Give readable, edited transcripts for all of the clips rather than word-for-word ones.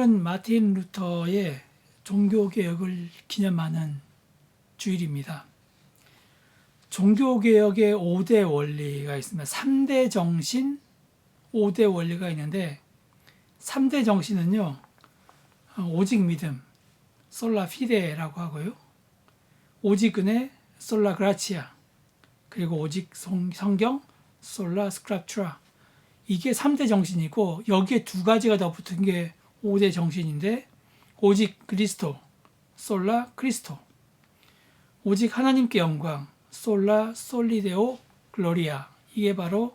오늘은 마틴 루터의 종교개혁을 기념하는 주일입니다. 종교개혁의 5대 원리가 있습니다. 3대 정신, 5대 원리가 있는데 3대 정신은요. 오직 믿음, 솔라 피데라고 하고요. 오직 은혜, 솔라 그라치아, 그리고 오직 성경, 솔라 스크립투라. 이게 3대 정신이고 여기에 두 가지가 더 붙은 게 5대 정신인데 오직 그리스도, 솔라 크리스토, 오직 하나님께 영광, 솔라 솔리데오 글로리아. 이게 바로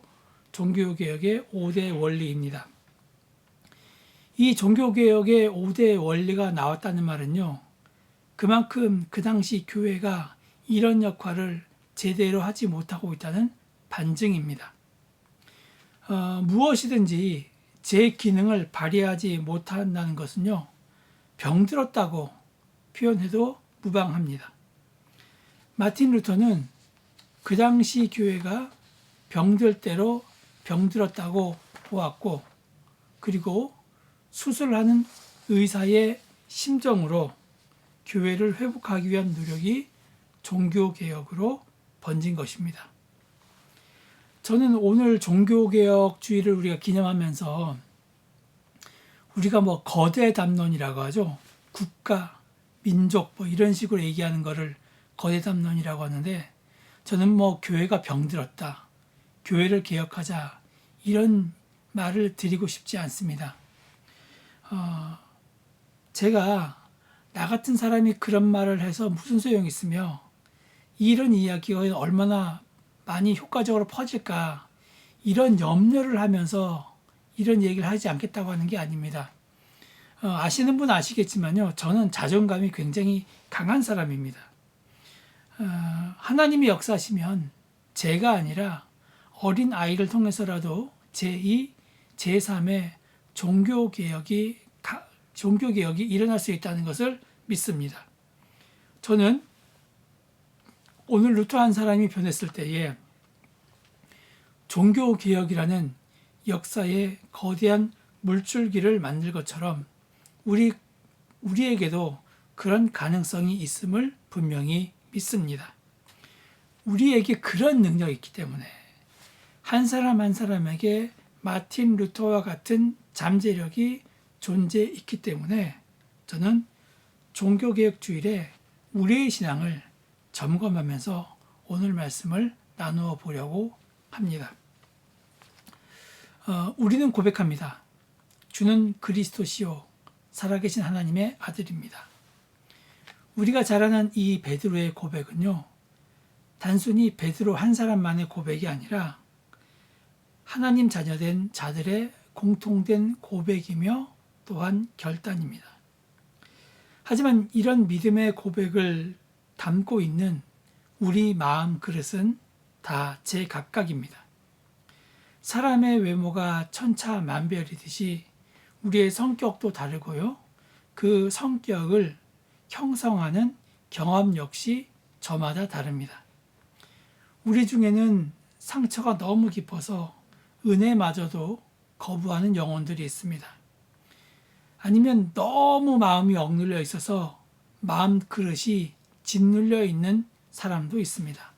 종교개혁의 5대 원리입니다. 이 종교개혁의 5대 원리가 나왔다는 말은요. 그만큼 그 당시 교회가 이런 역할을 제대로 하지 못하고 있다는 반증입니다. 무엇이든지 제 기능을 발휘하지 못한다는 것은요. 병들었다고 표현해도 무방합니다. 마틴 루터는 그 당시 교회가 병들 대로 병들었다고 보았고, 그리고 수술하는 의사의 심정으로 교회를 회복하기 위한 노력이 종교개혁으로 번진 것입니다. 저는 오늘 종교개혁 주일을 우리가 기념하면서 우리가 거대 담론이라고 하죠. 국가, 민족 이런 식으로 얘기하는 거를 거대 담론이라고 하는데 저는 교회가 병들었다. 교회를 개혁하자. 이런 말을 드리고 싶지 않습니다. 제가 나 같은 사람이 그런 말을 해서 무슨 소용이 있으며 이런 이야기가 얼마나 많이 효과적으로 퍼질까 이런 염려를 하면서 이런 얘기를 하지 않겠다고 하는 게 아닙니다. 아시는 분은 아시겠지만요. 저는 자존감이 굉장히 강한 사람입니다. 하나님이 역사하시면 제가 아니라 어린 아이를 통해서라도 제2, 제3의 종교개혁이 일어날 수 있다는 것을 믿습니다. 저는 오늘 루터 한 사람이 변했을 때에 종교개혁이라는 역사의 거대한 물줄기를 만들 것처럼 우리에게도 그런 가능성이 있음을 분명히 믿습니다. 우리에게 그런 능력이 있기 때문에 한 사람 한 사람에게 마틴 루터와 같은 잠재력이 존재했기 때문에 저는 종교개혁 주일에 우리의 신앙을 점검하면서 오늘 말씀을 나누어 보려고 합니다. 우리는 고백합니다. 주는 그리스도시요 살아계신 하나님의 아들입니다. 우리가 잘 아는 이 베드로의 고백은요. 단순히 베드로 한 사람만의 고백이 아니라 하나님 자녀된 자들의 공통된 고백이며 또한 결단입니다. 하지만 이런 믿음의 고백을 담고 있는 우리 마음 그릇은 다 제각각입니다. 사람의 외모가 천차만별이듯이 우리의 성격도 다르고요. 그 성격을 형성하는 경험 역시 저마다 다릅니다. 우리 중에는 상처가 너무 깊어서 은혜마저도 거부하는 영혼들이 있습니다. 아니면 너무 마음이 억눌려 있어서 마음 그릇이 짓눌려 있는 사람도 있습니다.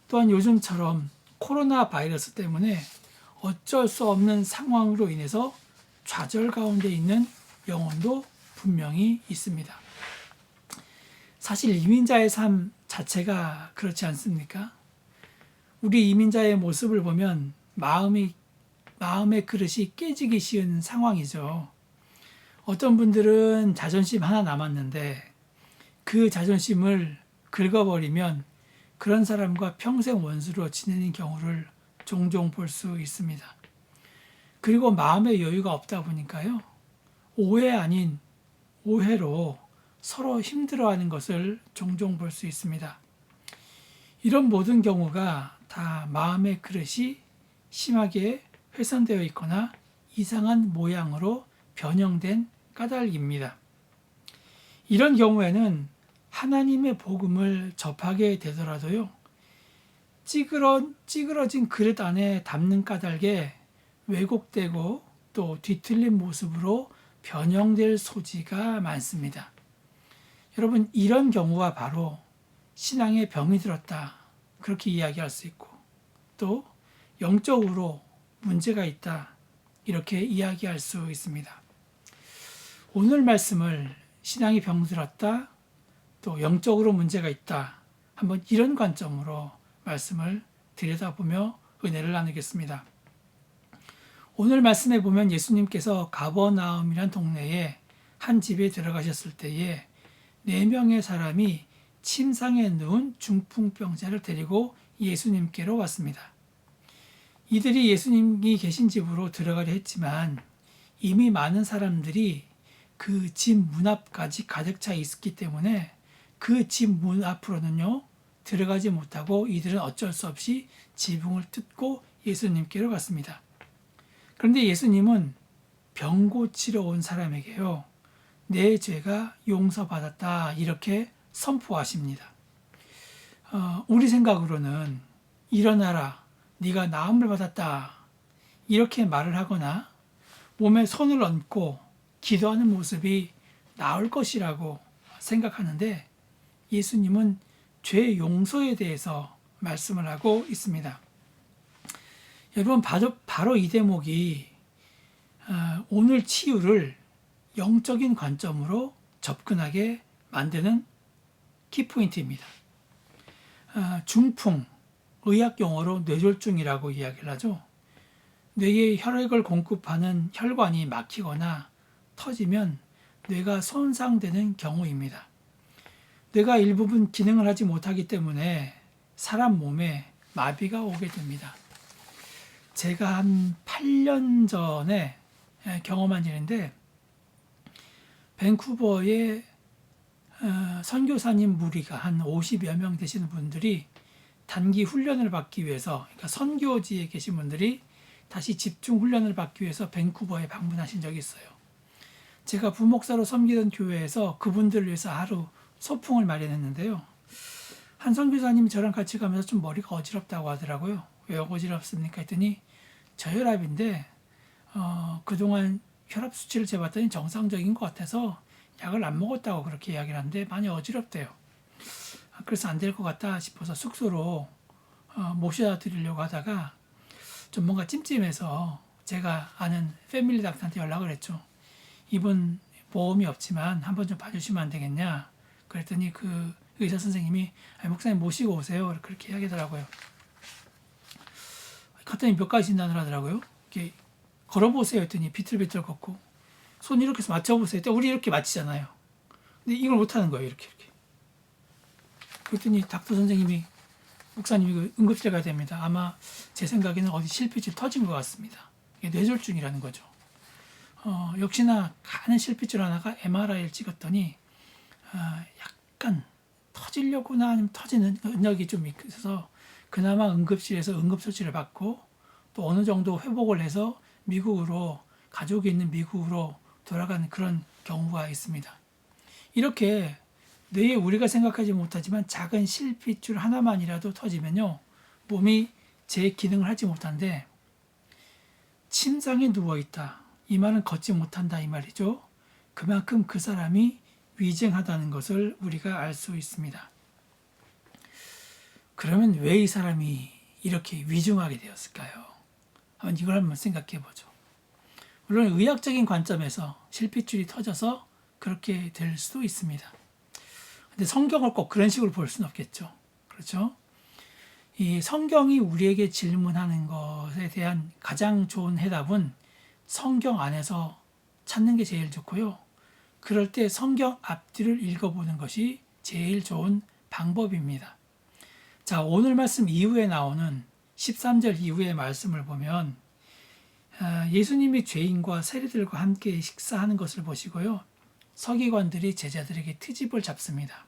또한 요즘처럼 코로나 바이러스 때문에 어쩔 수 없는 상황으로 인해서 좌절 가운데 있는 영혼도 분명히 있습니다. 사실 이민자의 삶 자체가 그렇지 않습니까? 우리 이민자의 모습을 보면 마음의 그릇이 깨지기 쉬운 상황이죠. 어떤 분들은 자존심 하나 남았는데 그 자존심을 긁어버리면 그런 사람과 평생 원수로 지내는 경우를 종종 볼 수 있습니다. 그리고 마음의 여유가 없다 보니까요. 오해 아닌 오해로 서로 힘들어하는 것을 종종 볼 수 있습니다. 이런 모든 경우가 다 마음의 그릇이 심하게 훼손되어 있거나 이상한 모양으로 변형된 까닭입니다. 이런 경우에는 하나님의 복음을 접하게 되더라도요. 찌그러진 그릇 안에 담는 까닭에 왜곡되고 또 뒤틀린 모습으로 변형될 소지가 많습니다. 여러분, 이런 경우가 바로 신앙에 병이 들었다, 그렇게 이야기할 수 있고, 또 영적으로 문제가 있다, 이렇게 이야기할 수 있습니다. 오늘 말씀을 신앙이 병들었다, 또 영적으로 문제가 있다, 한번 이런 관점으로 말씀을 들여다보며 은혜를 나누겠습니다. 오늘 말씀에 보면 예수님께서 가버나움이란 동네에 한 집에 들어가셨을 때에 4명의 사람이 침상에 누운 중풍병자를 데리고 예수님께로 왔습니다. 이들이 예수님이 계신 집으로 들어가려 했지만 이미 많은 사람들이 그 집 문 앞까지 가득 차 있었기 때문에 그 집 문 앞으로는요 들어가지 못하고 이들은 어쩔 수 없이 지붕을 뜯고 예수님께로 갔습니다. 그런데 예수님은 병 고치러 온 사람에게요, 내 죄가 용서받았다, 이렇게 선포하십니다. 우리 생각으로는 일어나라, 네가 나음을 받았다, 이렇게 말을 하거나 몸에 손을 얹고 기도하는 모습이 나을 것이라고 생각하는데, 예수님은 죄 용서에 대해서 말씀을 하고 있습니다. 여러분, 바로 이 대목이 오늘 치유를 영적인 관점으로 접근하게 만드는 키포인트입니다. 중풍, 의학 용어로 뇌졸중이라고 이야기를 하죠. 뇌에 혈액을 공급하는 혈관이 막히거나 터지면 뇌가 손상되는 경우입니다. 뇌가 일부분 기능을 하지 못하기 때문에 사람 몸에 마비가 오게 됩니다. 제가 한 8년 전에 경험한 일인데, 밴쿠버에 선교사님 무리가 한 50여 명 되시는 분들이 단기 훈련을 받기 위해서, 그러니까 선교지에 계신 분들이 다시 집중 훈련을 받기 위해서 밴쿠버에 방문하신 적이 있어요. 제가 부목사로 섬기던 교회에서 그분들을 위해서 하루 소풍을 마련했는데요. 한 선교사님이 저랑 같이 가면서 좀 머리가 어지럽다고 하더라고요. 왜 어지럽습니까? 했더니 저혈압인데 그동안 혈압 수치를 재봤더니 정상적인 것 같아서 약을 안 먹었다고 그렇게 이야기를 하는데 많이 어지럽대요. 그래서 안 될 것 같다 싶어서 숙소로 모셔다 드리려고 하다가 좀 뭔가 찜찜해서 제가 아는 패밀리 닥터한테 연락을 했죠. 이분 보험이 없지만 한번 좀 봐주시면 안 되겠냐. 그랬더니 그 의사 선생님이 목사님 모시고 오세요, 그렇게 이야기하더라고요. 갔더니 몇 가지 진단을 하더라고요. 이렇게 걸어보세요 했더니 비틀비틀 걷고, 손 이렇게 해서 맞춰보세요. 우리 이렇게 맞히잖아요. 근데 이걸 못하는 거예요. 이렇게. 그랬더니 닥터 선생님이, 목사님 이거 응급실 가야 됩니다. 아마 제 생각에는 어디 실핏줄 터진 것 같습니다. 이게 뇌졸중이라는 거죠. 역시나 가는 실핏줄 하나가 MRI를 찍었더니 약간 터지려거나 아니면 터지는 흔적이 좀 있어서 그나마 응급실에서 응급처치를 받고 또 어느 정도 회복을 해서 미국으로, 가족이 있는 미국으로 돌아가는 그런 경우가 있습니다. 이렇게 뇌에 우리가 생각하지 못하지만 작은 실핏줄 하나만이라도 터지면요, 몸이 제 기능을 하지 못하는데, 침상에 누워있다, 이 말은 걷지 못한다, 이 말이죠. 그만큼 그 사람이 위중하다는 것을 우리가 알 수 있습니다. 그러면 왜 이 사람이 이렇게 위중하게 되었을까요? 이걸 한번 생각해 보죠. 물론 의학적인 관점에서 실핏줄이 터져서 그렇게 될 수도 있습니다. 근데 성경을 꼭 그런 식으로 볼 수는 없겠죠. 그렇죠? 이 성경이 우리에게 질문하는 것에 대한 가장 좋은 해답은 성경 안에서 찾는 게 제일 좋고요. 그럴 때 성경 앞뒤를 읽어보는 것이 제일 좋은 방법입니다. 자, 오늘 말씀 이후에 나오는 13절 이후의 말씀을 보면 예수님이 죄인과 세리들과 함께 식사하는 것을 보시고요. 서기관들이 제자들에게 트집을 잡습니다.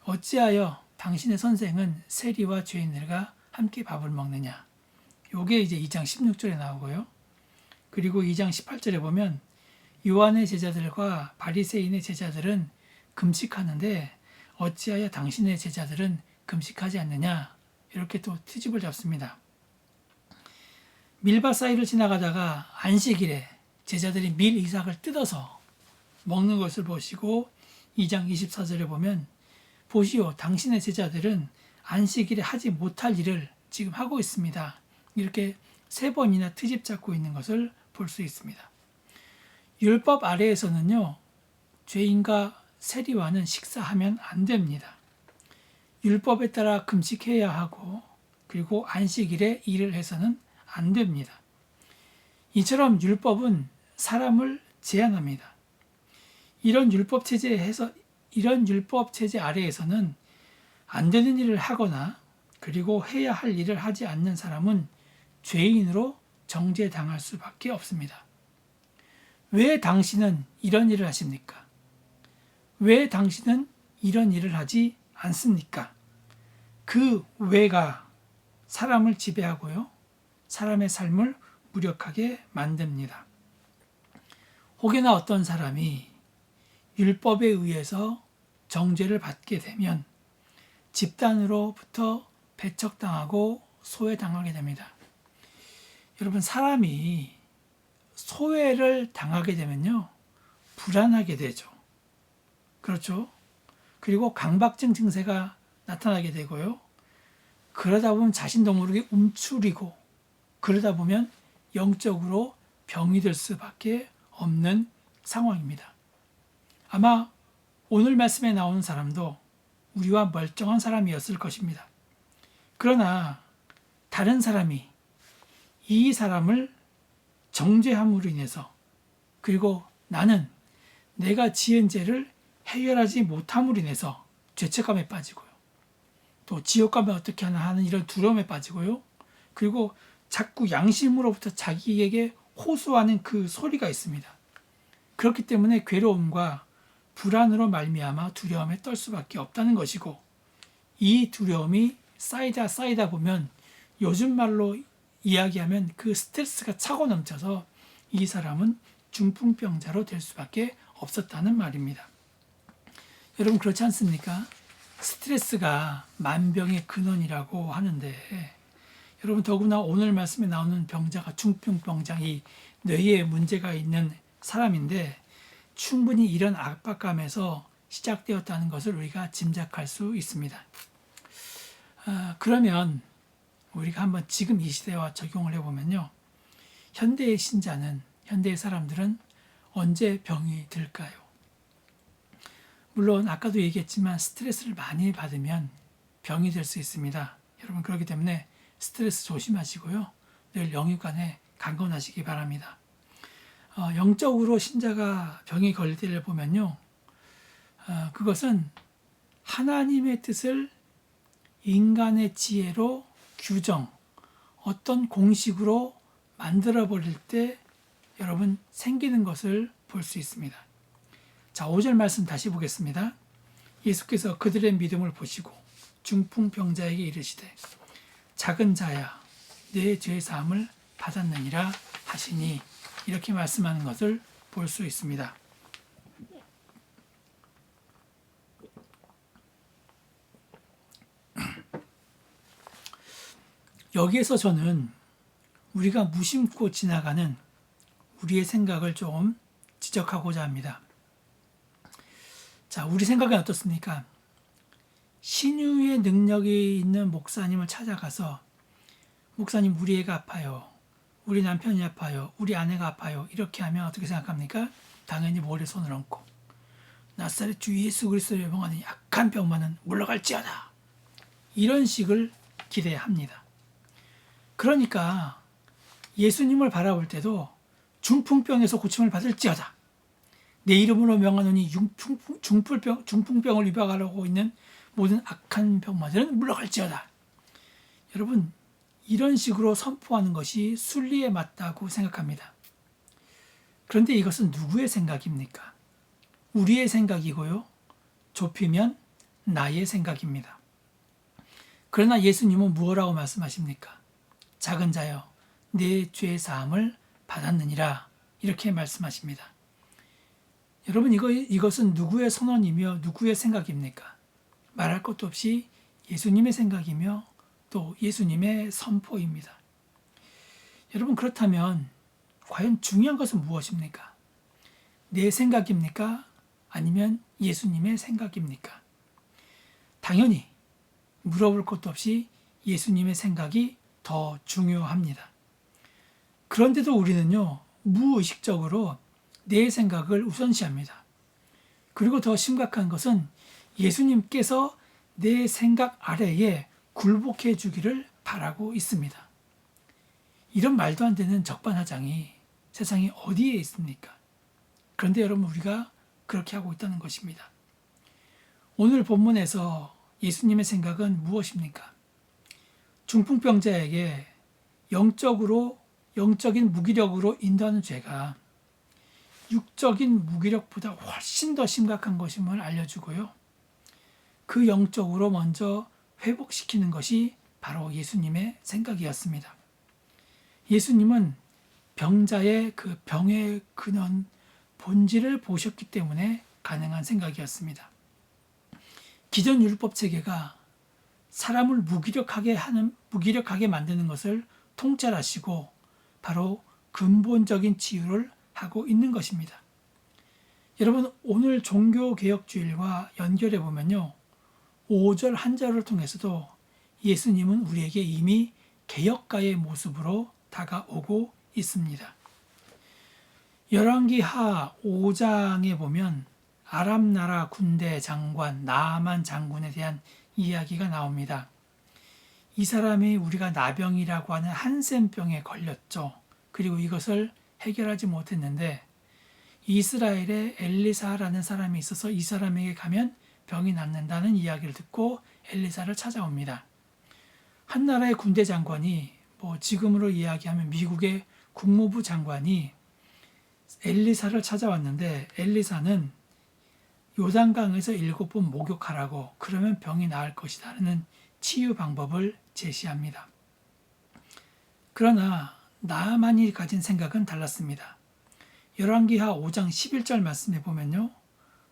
어찌하여 당신의 선생은 세리와 죄인들과 함께 밥을 먹느냐. 요게 이제 2장 16절에 나오고요. 그리고 2장 18절에 보면 요한의 제자들과 바리새인의 제자들은 금식하는데 어찌하여 당신의 제자들은 금식하지 않느냐. 이렇게 또 트집을 잡습니다. 밀밭 사이를 지나가다가 안식일에 제자들이 밀 이삭을 뜯어서 먹는 것을 보시고 2장 24절에 보면 보시오 당신의 제자들은 안식일에 하지 못할 일을 지금 하고 있습니다. 이렇게 3번이나 트집 잡고 있는 것을 볼 수 있습니다. 율법 아래에서는요. 죄인과 세리와는 식사하면 안 됩니다. 율법에 따라 금식해야 하고 그리고 안식일에 일을 해서는 안 됩니다. 이처럼 율법은 사람을 제한합니다. 이런 율법 체제 아래에서는 안 되는 일을 하거나 그리고 해야 할 일을 하지 않는 사람은 죄인으로 정죄당할 수밖에 없습니다. 왜 당신은 이런 일을 하십니까? 왜 당신은 이런 일을 하지 않습니까? 그 왜가 사람을 지배하고요. 사람의 삶을 무력하게 만듭니다. 혹여나 어떤 사람이 율법에 의해서 정죄를 받게 되면 집단으로부터 배척당하고 소외당하게 됩니다. 여러분 사람이 소외를 당하게 되면요. 불안하게 되죠. 그렇죠? 그리고 강박증 증세가 나타나게 되고요. 그러다 보면 자신도 모르게 움츠리고 그러다 보면 영적으로 병이 될 수밖에 없는 상황입니다. 아마 오늘 말씀에 나오는 사람도 우리와 멀쩡한 사람이었을 것입니다. 그러나 다른 사람이 이 사람을 정죄함으로 인해서 그리고 나는 내가 지은 죄를 해결하지 못함으로 인해서 죄책감에 빠지고요. 또 지옥 가면 어떻게 하나 하는 이런 두려움에 빠지고요. 그리고 자꾸 양심으로부터 자기에게 호소하는 그 소리가 있습니다. 그렇기 때문에 괴로움과 불안으로 말미암아 두려움에 떨 수밖에 없다는 것이고 이 두려움이 쌓이다 보면 요즘 말로 이야기하면 그 스트레스가 차고 넘쳐서 이 사람은 중풍병자로 될 수밖에 없었다는 말입니다. 여러분 그렇지 않습니까? 스트레스가 만병의 근원이라고 하는데 여러분 더구나 오늘 말씀에 나오는 병자가 중풍병자 이 뇌에 문제가 있는 사람인데 충분히 이런 압박감에서 시작되었다는 것을 우리가 짐작할 수 있습니다. 그러면 우리가 한번 지금 이 시대와 적용을 해보면요. 현대의 신자는, 현대의 사람들은 언제 병이 들까요? 물론 아까도 얘기했지만 스트레스를 많이 받으면 병이 될 수 있습니다. 여러분 그렇기 때문에 스트레스 조심하시고요. 늘 영육간에 강건하시기 바랍니다. 영적으로 신자가 병이 걸릴 때를 보면요. 그것은 하나님의 뜻을 인간의 지혜로 규정, 어떤 공식으로 만들어버릴 때 여러분 생기는 것을 볼 수 있습니다. 자, 5절 말씀 다시 보겠습니다. 예수께서 그들의 믿음을 보시고 중풍병자에게 이르시되 작은 자야 내 죄 사함을 받았느니라 하시니 이렇게 말씀하는 것을 볼 수 있습니다. 여기에서 저는 우리가 무심코 지나가는 우리의 생각을 좀 지적하고자 합니다. 자, 우리 생각은 어떻습니까? 신유의 능력이 있는 목사님을 찾아가서 목사님 우리 애가 아파요. 우리 남편이 아파요. 우리 아내가 아파요. 이렇게 하면 어떻게 생각합니까? 당연히 머리에 손을 얹고 나사렛 주 예수 그리스도의 명하는 약한 병만은 물러갈지어다. 이런 식을 기대합니다. 그러니까 예수님을 바라볼 때도 중풍병에서 고침을 받을지어다. 내 이름으로 명하노니 중풍병을 유발하고 있는 모든 악한 병마들은 물러갈지어다. 여러분 이런 식으로 선포하는 것이 순리에 맞다고 생각합니다. 그런데 이것은 누구의 생각입니까? 우리의 생각이고요. 좁히면 나의 생각입니다. 그러나 예수님은 무엇라고 말씀하십니까? 작은 자여 내 죄 사함을 받았느니라 이렇게 말씀하십니다. 여러분 이것은 누구의 선언이며 누구의 생각입니까? 말할 것도 없이 예수님의 생각이며 또 예수님의 선포입니다. 여러분 그렇다면 과연 중요한 것은 무엇입니까? 내 생각입니까? 아니면 예수님의 생각입니까? 당연히 물어볼 것도 없이 예수님의 생각이 더 중요합니다. 그런데도 우리는요, 무의식적으로 내 생각을 우선시합니다. 그리고 더 심각한 것은 예수님께서 내 생각 아래에 굴복해 주기를 바라고 있습니다. 이런 말도 안 되는 적반하장이 세상에 어디에 있습니까? 그런데 여러분, 우리가 그렇게 하고 있다는 것입니다. 오늘 본문에서 예수님의 생각은 무엇입니까? 중풍병자에게 영적인 무기력으로 인도하는 죄가 육적인 무기력보다 훨씬 더 심각한 것임을 알려주고요. 그 영적으로 먼저 회복시키는 것이 바로 예수님의 생각이었습니다. 예수님은 병자의 그 병의 근원, 본질을 보셨기 때문에 가능한 생각이었습니다. 기존 율법 체계가 사람을 무기력하게 만드는 것을 통찰하시고 바로 근본적인 치유를 하고 있는 것입니다. 여러분, 오늘 종교개혁주일과 연결해 보면요, 5절 한절을 통해서도 예수님은 우리에게 이미 개혁가의 모습으로 다가오고 있습니다. 열왕기하 5장에 보면 아람 나라 군대 장관 나아만 장군에 대한 이야기가 나옵니다. 이 사람이 우리가 나병이라고 하는 한센병에 걸렸죠. 그리고 이것을 해결하지 못했는데 이스라엘에 엘리사라는 사람이 있어서 이 사람에게 가면 병이 낫는다는 이야기를 듣고 엘리사를 찾아옵니다. 한 나라의 군대 장관이, 지금으로 이야기하면 미국의 국무부 장관이 엘리사를 찾아왔는데 엘리사는 요단강에서 7번 목욕하라고, 그러면 병이 나을 것이라는 치유 방법을 제시합니다. 그러나 나아만이 가진 생각은 달랐습니다. 열왕기하 5장 11절 말씀에 보면요,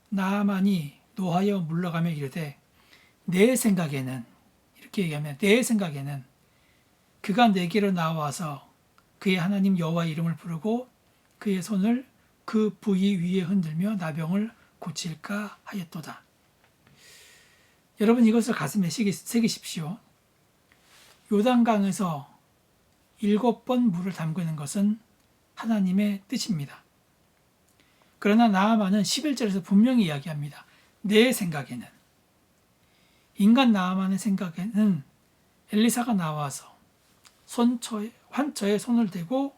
나아만이 노하여 물러가며 이르되 내 생각에는, 이렇게 얘기하면 내 생각에는 그가 내게로 나와서 그의 하나님 여호와의 이름을 부르고 그의 손을 그 부위 위에 흔들며 나병을 고칠까 하였도다. 여러분, 이것을 가슴에 새기십시오. 요단강에서 7번 물을 담그는 것은 하나님의 뜻입니다. 그러나 나아만은 11절에서 분명히 이야기합니다. 내 생각에는, 인간 나아만의 생각에는 엘리사가 나와서 환처에 손을 대고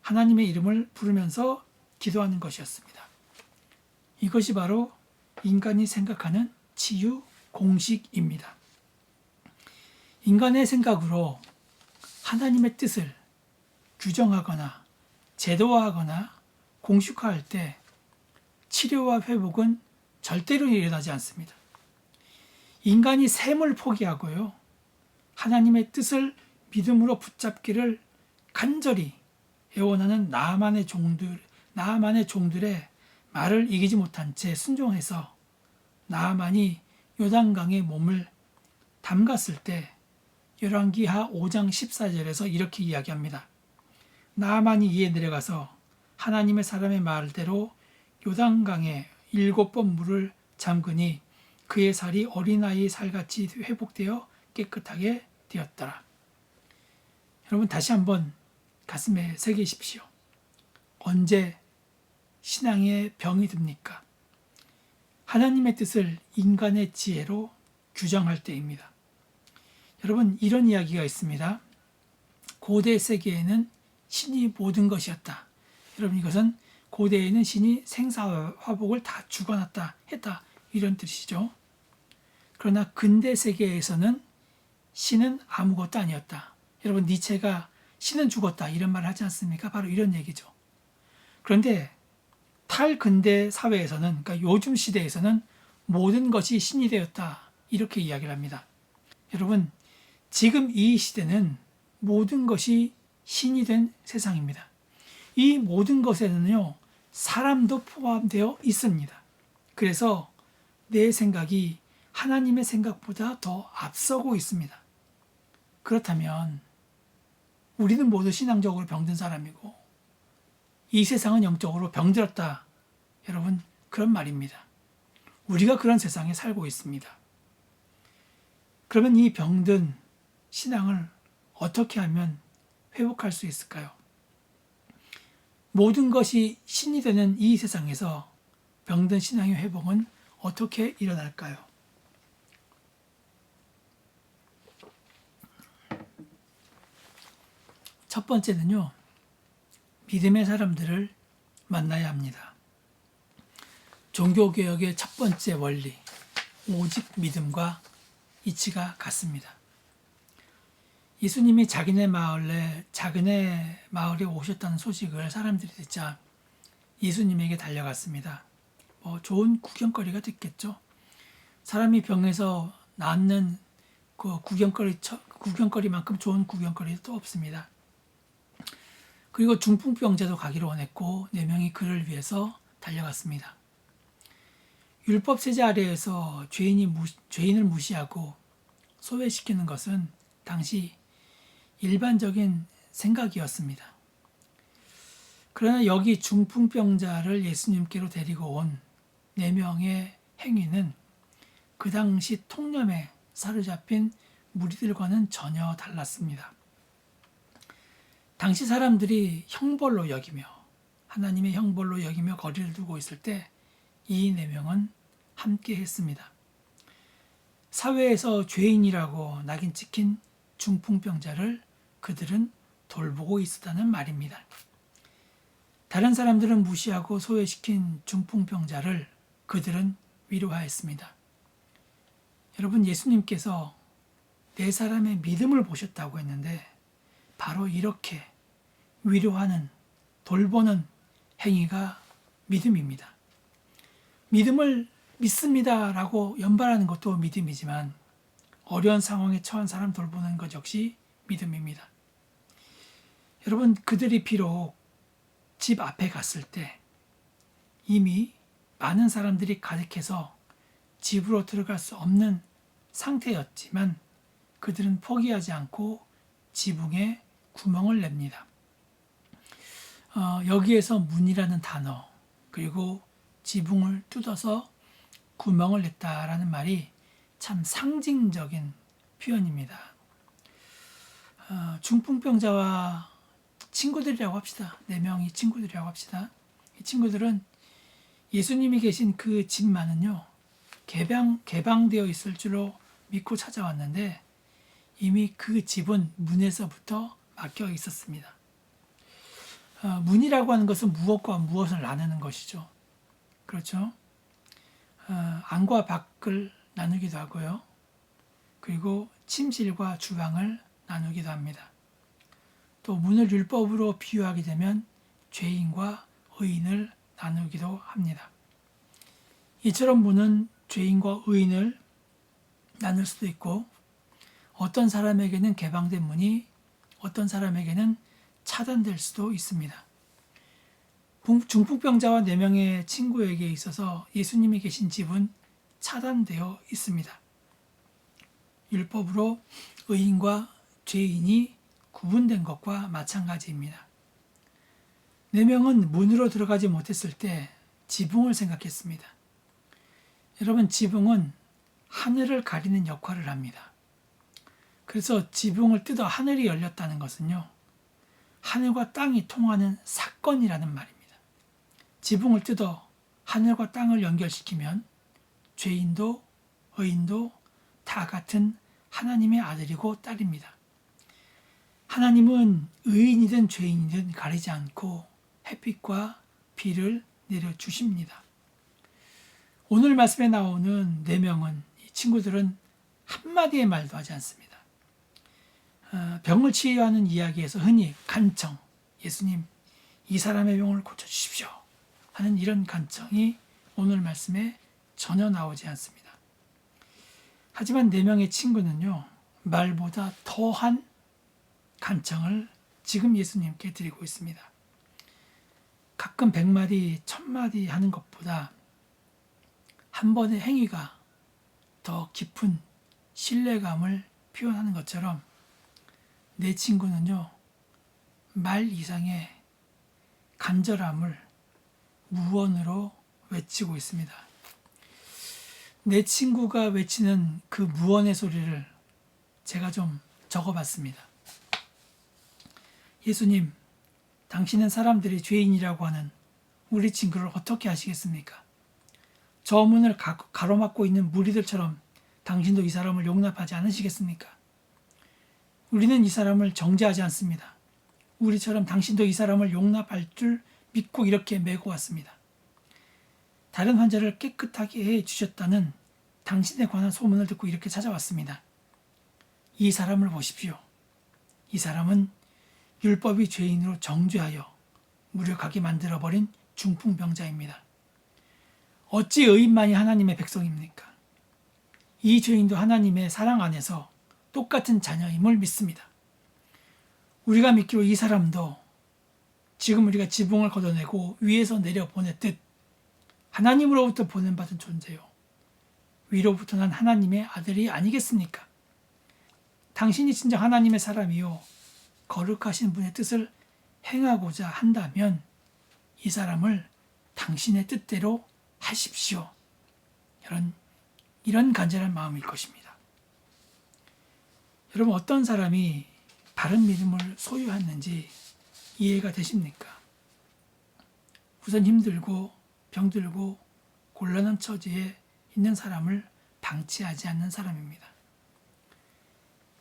하나님의 이름을 부르면서 기도하는 것이었습니다. 이것이 바로 인간이 생각하는 치유 공식입니다. 인간의 생각으로 하나님의 뜻을 규정하거나 제도화하거나 공식화할 때 치료와 회복은 절대로 일어나지 않습니다. 인간이 셈을 포기하고요, 하나님의 뜻을 믿음으로 붙잡기를 간절히 애원하는 나아만의 종들의 말을 이기지 못한 채 순종해서 나아만이 요단강에 몸을 담갔을 때 열왕기하 5장 14절에서 이렇게 이야기합니다. 나아만이 이에 내려가서 하나님의 사람의 말대로 요단강에 7번 물을 잠그니 그의 살이 어린아이 살같이 회복되어 깨끗하게 되었더라. 여러분, 다시 한번 가슴에 새기십시오. 언제 신앙에 병이 듭니까? 하나님의 뜻을 인간의 지혜로 규정할 때입니다. 여러분, 이런 이야기가 있습니다. 고대 세계에는 신이 모든 것이었다. 여러분, 이것은 고대에는 신이 생사화복을 다 주관했다 했다, 이런 뜻이죠. 그러나 근대 세계에서는 신은 아무것도 아니었다. 여러분, 니체가 신은 죽었다 이런 말을 하지 않습니까? 바로 이런 얘기죠. 그런데 탈근대 사회에서는, 그러니까 요즘 시대에서는 모든 것이 신이 되었다, 이렇게 이야기를 합니다. 여러분, 지금 이 시대는 모든 것이 신이 된 세상입니다. 이 모든 것에는요, 사람도 포함되어 있습니다. 그래서 내 생각이 하나님의 생각보다 더 앞서고 있습니다. 그렇다면 우리는 모두 신앙적으로 병든 사람이고 이 세상은 영적으로 병들었다. 여러분, 그런 말입니다. 우리가 그런 세상에 살고 있습니다. 그러면 이 병든 신앙을 어떻게 하면 회복할 수 있을까요? 모든 것이 신이 되는 이 세상에서 병든 신앙의 회복은 어떻게 일어날까요? 첫 번째는요, 믿음의 사람들을 만나야 합니다. 종교개혁의 첫 번째 원리, 오직 믿음과 이치가 같습니다. 예수님이 자기네 마을에 오셨다는 소식을 사람들이 듣자 예수님에게 달려갔습니다. 좋은 구경거리가 됐겠죠. 사람이 병에서 낫는 그 구경거리만큼 좋은 구경거리도 또 없습니다. 그리고 중풍병자도 가기를 원했고 4명이 그를 위해서 달려갔습니다. 율법 세제 아래에서 죄인을 무시하고 소외시키는 것은 당시 일반적인 생각이었습니다. 그러나 여기 중풍병자를 예수님께로 데리고 온 4명의 행위는 그 당시 통념에 사로잡힌 무리들과는 전혀 달랐습니다. 당시 사람들이 형벌로 여기며 하나님의 형벌로 여기며 거리를 두고 있을 때 이 4명은 함께 했습니다. 사회에서 죄인이라고 낙인 찍힌 중풍병자를 그들은 돌보고 있었다는 말입니다. 다른 사람들은 무시하고 소외시킨 중풍병자를 그들은 위로하였습니다. 여러분, 예수님께서 4사람의 믿음을 보셨다고 했는데 바로 이렇게 위로하는, 돌보는 행위가 믿음입니다. 믿음을 믿습니다라고 연발하는 것도 믿음이지만 어려운 상황에 처한 사람 돌보는 것 역시 믿음입니다. 여러분, 그들이 비록 집 앞에 갔을 때 이미 많은 사람들이 가득해서 집으로 들어갈 수 없는 상태였지만 그들은 포기하지 않고 지붕에 구멍을 냅니다. 여기에서 문이라는 단어 그리고 지붕을 뚫어서 구멍을 냈다라는 말이 참 상징적인 표현입니다. 중풍병자와 친구들이라고 합시다. 4명이 친구들이라고 합시다. 이 친구들은 예수님이 계신 그 집만은요, 개방되어 있을 줄로 믿고 찾아왔는데 이미 그 집은 문에서부터 막혀 있었습니다. 문이라고 하는 것은 무엇과 무엇을 나누는 것이죠. 그렇죠? 안과 밖을 나누기도 하고요. 그리고 침실과 주방을 나누기도 합니다. 또 문을 율법으로 비유하게 되면 죄인과 의인을 나누기도 합니다. 이처럼 문은 죄인과 의인을 나눌 수도 있고 어떤 사람에게는 개방된 문이 어떤 사람에게는 차단될 수도 있습니다. 중풍병자와 4명의 친구에게 있어서 예수님이 계신 집은 차단되어 있습니다. 율법으로 의인과 죄인이 구분된 것과 마찬가지입니다. 4명은 문으로 들어가지 못했을 때 지붕을 생각했습니다. 여러분, 지붕은 하늘을 가리는 역할을 합니다. 그래서 지붕을 뜯어 하늘이 열렸다는 것은요, 하늘과 땅이 통하는 사건이라는 말입니다. 지붕을 뜯어 하늘과 땅을 연결시키면 죄인도 의인도 다 같은 하나님의 아들이고 딸입니다. 하나님은 의인이든 죄인이든 가리지 않고 햇빛과 비를 내려주십니다. 오늘 말씀에 나오는 4명은, 이 친구들은 한마디의 말도 하지 않습니다. 병을 치유하는 이야기에서 흔히 간청, 예수님 이 사람의 병을 고쳐주십시오 하는 이런 간청이 오늘 말씀에 전혀 나오지 않습니다. 하지만 4명의 친구는요, 말보다 더한 간청을 지금 예수님께 드리고 있습니다. 가끔 100마디, 1000마디 하는 것보다 한 번의 행위가 더 깊은 신뢰감을 표현하는 것처럼 내 친구는요, 말 이상의 간절함을 무언으로 외치고 있습니다. 내 친구가 외치는 그 무언의 소리를 제가 좀 적어봤습니다. 예수님, 당신은 사람들이 죄인이라고 하는 우리 친구를 어떻게 하시겠습니까? 저 문을 가로막고 있는 무리들처럼 당신도 이 사람을 용납하지 않으시겠습니까? 우리는 이 사람을 정죄하지 않습니다. 우리처럼 당신도 이 사람을 용납할 줄 믿고 이렇게 메고 왔습니다. 다른 환자를 깨끗하게 해주셨다는 당신에 관한 소문을 듣고 이렇게 찾아왔습니다. 이 사람을 보십시오. 이 사람은 율법이 죄인으로 정죄하여 무력하게 만들어버린 중풍병자입니다. 어찌 의인만이 하나님의 백성입니까? 이 죄인도 하나님의 사랑 안에서 똑같은 자녀임을 믿습니다. 우리가 믿기로 이 사람도 지금 우리가 지붕을 걷어내고 위에서 내려 보냈듯 하나님으로부터 보낸받은 존재요. 위로부터 난 하나님의 아들이 아니겠습니까? 당신이 진짜 하나님의 사람이요. 거룩하신 분의 뜻을 행하고자 한다면 이 사람을 당신의 뜻대로 하십시오. 이런 간절한 마음일 것입니다. 여러분, 어떤 사람이 바른 믿음을 소유했는지 이해가 되십니까? 우선 힘들고 병들고 곤란한 처지에 있는 사람을 방치하지 않는 사람입니다.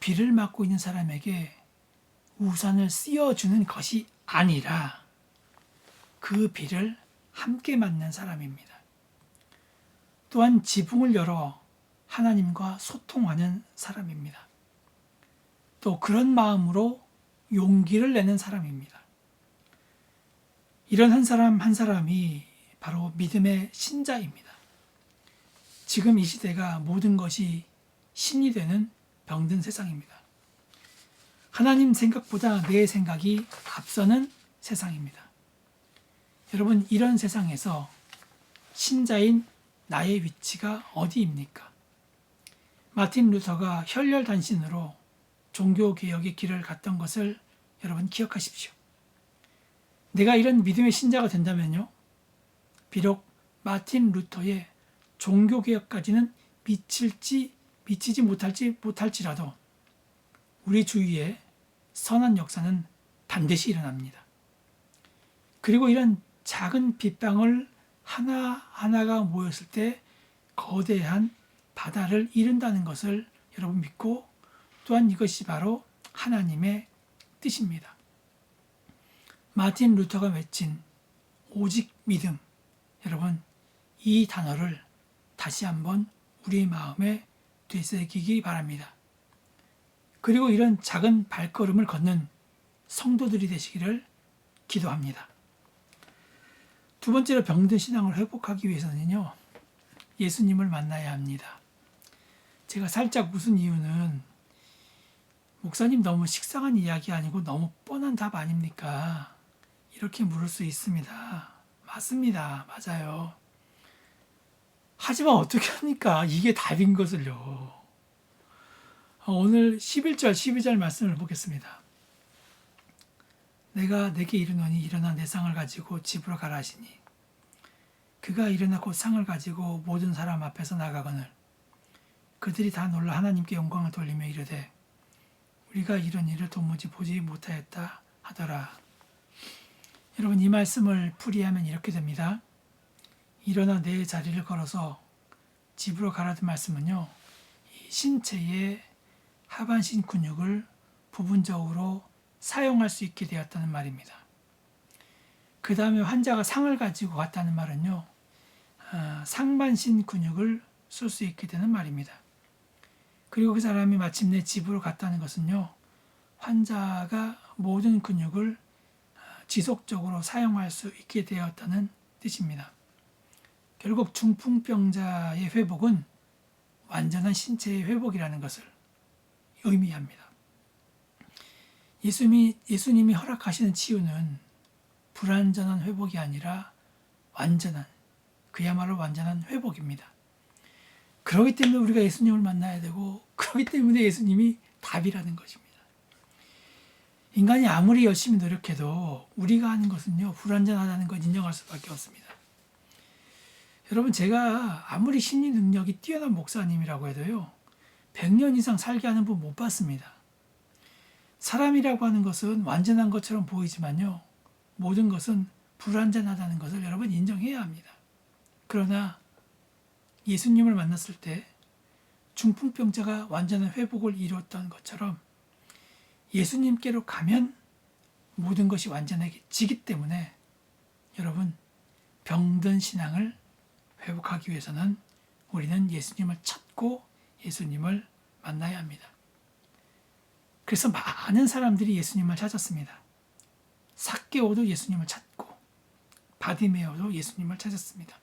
비를 맞고 있는 사람에게 우산을 씌워주는 것이 아니라 그 비를 함께 맞는 사람입니다. 또한 지붕을 열어 하나님과 소통하는 사람입니다. 또 그런 마음으로 용기를 내는 사람입니다. 이런 한 사람 한 사람이 바로 믿음의 신자입니다. 지금 이 시대가 모든 것이 신이 되는 병든 세상입니다. 하나님 생각보다 내 생각이 앞서는 세상입니다. 여러분, 이런 세상에서 신자인 나의 위치가 어디입니까? 마틴 루터가 혈혈단신으로 종교개혁의 길을 갔던 것을 여러분 기억하십시오. 내가 이런 믿음의 신자가 된다면요, 비록 마틴 루터의 종교개혁까지는 미치지 못할지라도 우리 주위에 선한 역사는 반드시 일어납니다. 그리고 이런 작은 빗방울 하나하나가 모였을 때 거대한 바다를 이룬다는 것을 여러분 믿고, 또한 이것이 바로 하나님의 뜻입니다. 마틴 루터가 외친 오직 믿음, 여러분 이 단어를 다시 한번 우리 마음에 되새기기 바랍니다. 그리고 이런 작은 발걸음을 걷는 성도들이 되시기를 기도합니다. 두 번째로 병든 신앙을 회복하기 위해서는요, 예수님을 만나야 합니다. 제가 살짝 웃은 이유는, 목사님 너무 식상한 이야기 아니고 너무 뻔한 답 아닙니까? 이렇게 물을 수 있습니다. 맞습니다. 맞아요. 하지만 어떻게 합니까? 이게 답인 것을요. 오늘 11절, 12절 말씀을 보겠습니다. 내가 내게 이르노니 일어나 내 상을 가지고 집으로 가라 하시니 그가 일어나 곧 상을 가지고 모든 사람 앞에서 나가거늘 그들이 다 놀라 하나님께 영광을 돌리며 이르되 우리가 이런 일을 도무지 보지 못하였다 하더라. 여러분, 이 말씀을 풀이하면 이렇게 됩니다. 일어나 내 자리를 걸어서 집으로 가라는 말씀은요, 이 신체의 하반신 근육을 부분적으로 사용할 수 있게 되었다는 말입니다. 그 다음에 환자가 상을 가지고 갔다는 말은요, 상반신 근육을 쓸 수 있게 되는 말입니다. 그리고 그 사람이 마침내 집으로 갔다는 것은요, 환자가 모든 근육을 지속적으로 사용할 수 있게 되었다는 뜻입니다. 결국 중풍병자의 회복은 완전한 신체의 회복이라는 것을 의미합니다. 예수님이 허락하시는 치유는 불완전한 회복이 아니라 그야말로 완전한 회복입니다. 그렇기 때문에 우리가 예수님을 만나야 되고, 그렇기 때문에 예수님이 답이라는 것입니다. 인간이 아무리 열심히 노력해도 우리가 하는 것은요, 불완전하다는 걸 인정할 수밖에 없습니다. 여러분, 제가 아무리 심리 능력이 뛰어난 목사님이라고 해도요, 100년 이상 살게 하는 분 못 봤습니다. 사람이라고 하는 것은 완전한 것처럼 보이지만요, 모든 것은 불완전하다는 것을 여러분 인정해야 합니다. 그러나 예수님을 만났을 때 중풍병자가 완전한 회복을 이루었던 것처럼 예수님께로 가면 모든 것이 완전해지기 때문에 여러분, 병든 신앙을 회복하기 위해서는 우리는 예수님을 찾고 예수님을 만나야 합니다. 그래서 많은 사람들이 예수님을 찾았습니다. 삭개오도 예수님을 찾고 바디메오도 예수님을 찾았습니다.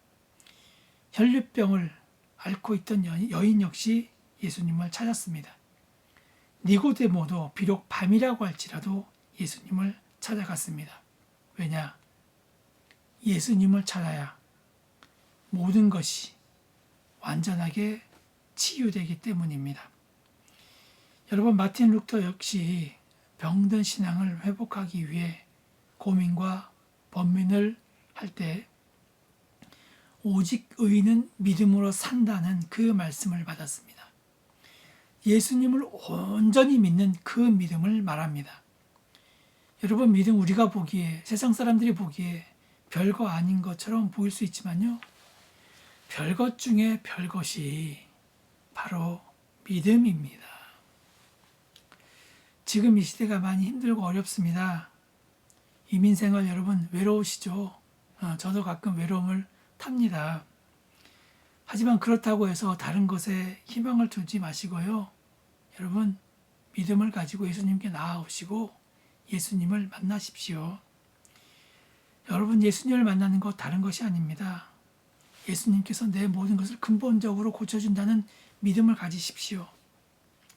혈류병을 앓고 있던 여인 역시 예수님을 찾았습니다. 니고데모도 비록 밤이라고 할지라도 예수님을 찾아갔습니다. 왜냐? 예수님을 찾아야 모든 것이 완전하게 치유되기 때문입니다. 여러분, 마틴 루터 역시 병든 신앙을 회복하기 위해 고민과 번민을 할 때 오직 의인은 믿음으로 산다는 그 말씀을 받았습니다. 예수님을 온전히 믿는 그 믿음을 말합니다. 여러분, 믿음 우리가 보기에, 세상 사람들이 보기에 별거 아닌 것처럼 보일 수 있지만요, 별것 중에 별것이 바로 믿음입니다. 지금 이 시대가 많이 힘들고 어렵습니다. 이민생활 여러분 외로우시죠? 저도 가끔 외로움을 탑니다. 하지만 그렇다고 해서 다른 것에 희망을 두지 마시고요. 여러분, 믿음을 가지고 예수님께 나아오시고 예수님을 만나십시오. 여러분, 예수님을 만나는 것 다른 것이 아닙니다. 예수님께서 내 모든 것을 근본적으로 고쳐준다는 믿음을 가지십시오.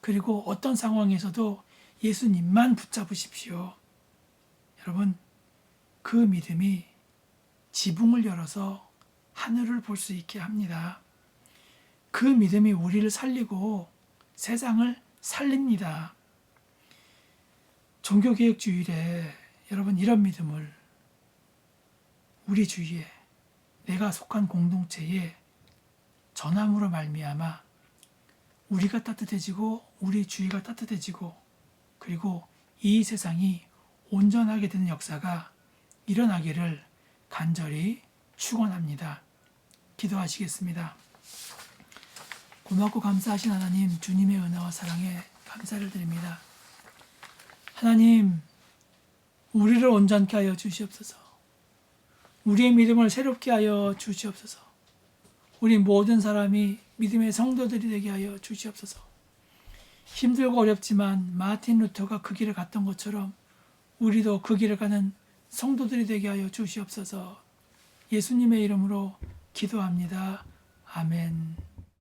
그리고 어떤 상황에서도 예수님만 붙잡으십시오. 여러분, 그 믿음이 지붕을 열어서 하늘을 볼 수 있게 합니다. 그 믿음이 우리를 살리고 세상을 살립니다. 종교개혁 주일에 여러분, 이런 믿음을 우리 주위에, 내가 속한 공동체에 전함으로 말미암아 우리가 따뜻해지고 우리 주위가 따뜻해지고 그리고 이 세상이 온전하게 되는 역사가 일어나기를 간절히 축원합니다. 기도하시겠습니다. 고맙고 감사하신 하나님, 주님의 은혜와 사랑에 감사를 드립니다. 하나님, 우리를 온전케 하여 주시옵소서. 우리의 믿음을 새롭게 하여 주시옵소서. 우리 모든 사람이 믿음의 성도들이 되게 하여 주시옵소서. 힘들고 어렵지만 마틴 루터가 그 길을 갔던 것처럼 우리도 그 길을 가는 성도들이 되게 하여 주시옵소서. 예수님의 이름으로 기도합니다. 아멘.